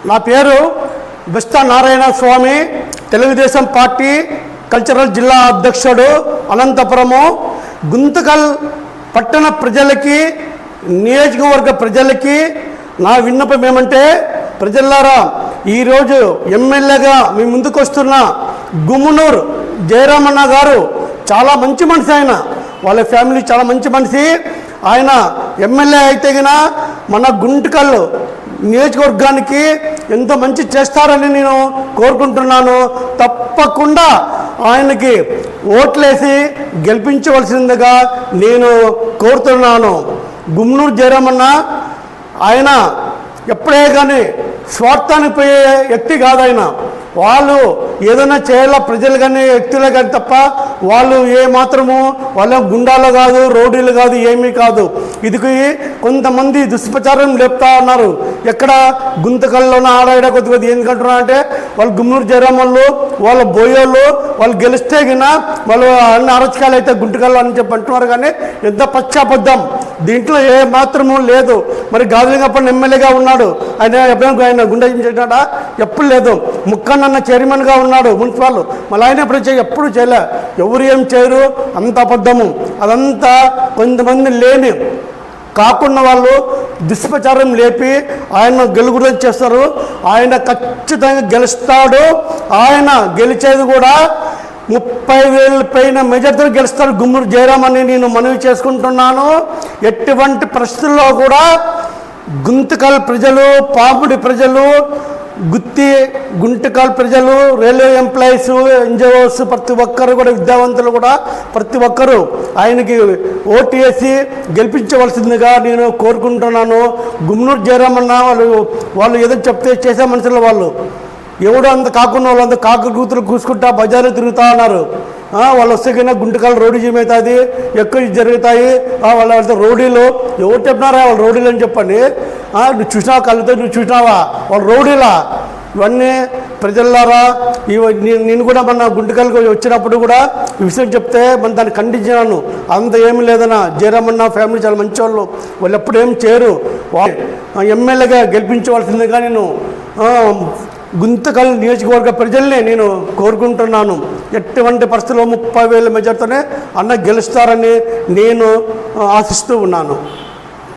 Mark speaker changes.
Speaker 1: నా పేరు బెస్తా నారాయణ స్వామి, Telugu Desam party cultural జిల్లా అధ్యక్షుడు, అనంతపురము. గుంతకల్ పట్టణ ప్రజలకి, నియోజకవర్గ ప్రజలకి నా విన్నపం ఏమంటే, ప్రజలారా, ఈరోజు ఎమ్మెల్యేగా మీ ముందుకు వస్తున్న గుమ్మనూరు జయరామన్న గారు చాలా మంచి మనిషి. ఆయన వాళ్ళ ఫ్యామిలీ చాలా మంచి మనిషి. ఆయన ఎమ్మెల్యే అయితే గిన మన గుంటకల్ నియోజకవర్గానికి ఎంతో మంచి చేస్తారని నేను కోరుకుంటున్నాను. తప్పకుండా ఆయనకి ఓట్లేసి గెలిపించవలసిందిగా నేను కోరుతున్నాను. గుమ్మనూరు జయరామన్న ఆయన ఎప్పుడే కానీ స్వార్థానికి పోయే వ్యక్తి కాదు. ఆయన వాళ్ళు ఏదైనా చేయాల ప్రజలు కానీ వ్యక్తులు కానీ తప్ప వాళ్ళు ఏమాత్రము వాళ్ళ గుండాలు కాదు, రౌడీలు కాదు, ఏమీ కాదు. ఇదికి కొంతమంది దుష్ప్రచారం లేపుతా ఉన్నారు. ఎక్కడ గుంతకల్లోన ఆడాడ కొద్ది ఎందుకంటున్నా అంటే వాళ్ళు గుమ్మనూరు జయరామన్లు, వాళ్ళ బోయోళ్ళు, వాళ్ళు గెలిస్తే గినా వాళ్ళు అన్ని అరచకాలు అయితే గుంటకల్లో అని చెప్పి అంటున్నారు. కానీ ఎంత పశ్చాబద్ధం, దీంట్లో ఏ మాత్రము లేదు. మరి గాజులింగప్పని ఎమ్మెల్యేగా ఉన్నాడు, ఆయన గుండె చేసినాడా? ఎప్పుడు లేదు. ముక్కన్న చైర్మన్గా ఉన్నాడు మున్సిపల్, మళ్ళీ ఆయన ఎప్పుడు చేయలే. ఎవరు ఏం చేయరు, అంత అబద్ధము. అదంతా కొంతమంది లేని కాకుండా వాళ్ళు దుష్ప్రచారం లేపి ఆయన గెలుగుడు చేస్తారు. ఆయన ఖచ్చితంగా గెలుస్తాడు. ఆయన గెలిచేది కూడా 30,000 పైన మెజార్టీతో గెలుస్తాడు గుమ్మనూరు జయరామని నేను మనవి చేసుకుంటున్నాను. ఎటువంటి పరిస్థితుల్లో కూడా గుంతకల్ ప్రజలు, పాముడి ప్రజలు, గుంటకల్ ప్రజలు, రైల్వే ఎంప్లాయీస్, ఎన్జిఓస్, ప్రతి ఒక్కరు కూడా, విద్యావంతులు కూడా ప్రతి ఒక్కరూ ఆయనకి ఓటు వేసి గెలిపించవలసిందిగా నేను కోరుకుంటున్నాను. గుమ్మనూరు జయరామన్న వాళ్ళు ఏదో చెప్తే చేసే మనుషులు వాళ్ళు. ఎవడో అంత కాకుండా వాళ్ళంతా కాకు కూతురు కూసుకుంటా బజారు తిరుగుతూ ఉన్నారు. వాళ్ళు వస్తే కన్నా గుంటకల్ రోడీజం అవుతుంది, ఎక్కువ జరుగుతాయి. వాళ్ళ రౌడీలు ఎవరు చెప్పినారా వాళ్ళు రౌడీలు అని చెప్పండి. నువ్వు చూసినావా కళ్ళతో? నువ్వు చూసినావా వాళ్ళు రౌడీలా? ఇవన్నీ ప్రజలారా, నేను కూడా మన గుంటకల్కి వచ్చినప్పుడు కూడా ఈ విషయం చెప్తే మన దాన్ని ఖండించినాను. అంత ఏమి లేదన్నా, జయరామన్న ఫ్యామిలీ చాలా మంచి వాళ్ళు ఎప్పుడు ఏం చేయరు. ఎమ్మెల్యేగా గెలిపించవలసిందిగా నేను గుంతకల్ నియోజకవర్గ ప్రజల్ని నేను కోరుకుంటున్నాను. ఎటువంటి పరిస్థితుల్లో 30,000 మెజార్టీతోనే అన్న గెలుస్తారని నేను ఆశిస్తూ ఉన్నాను.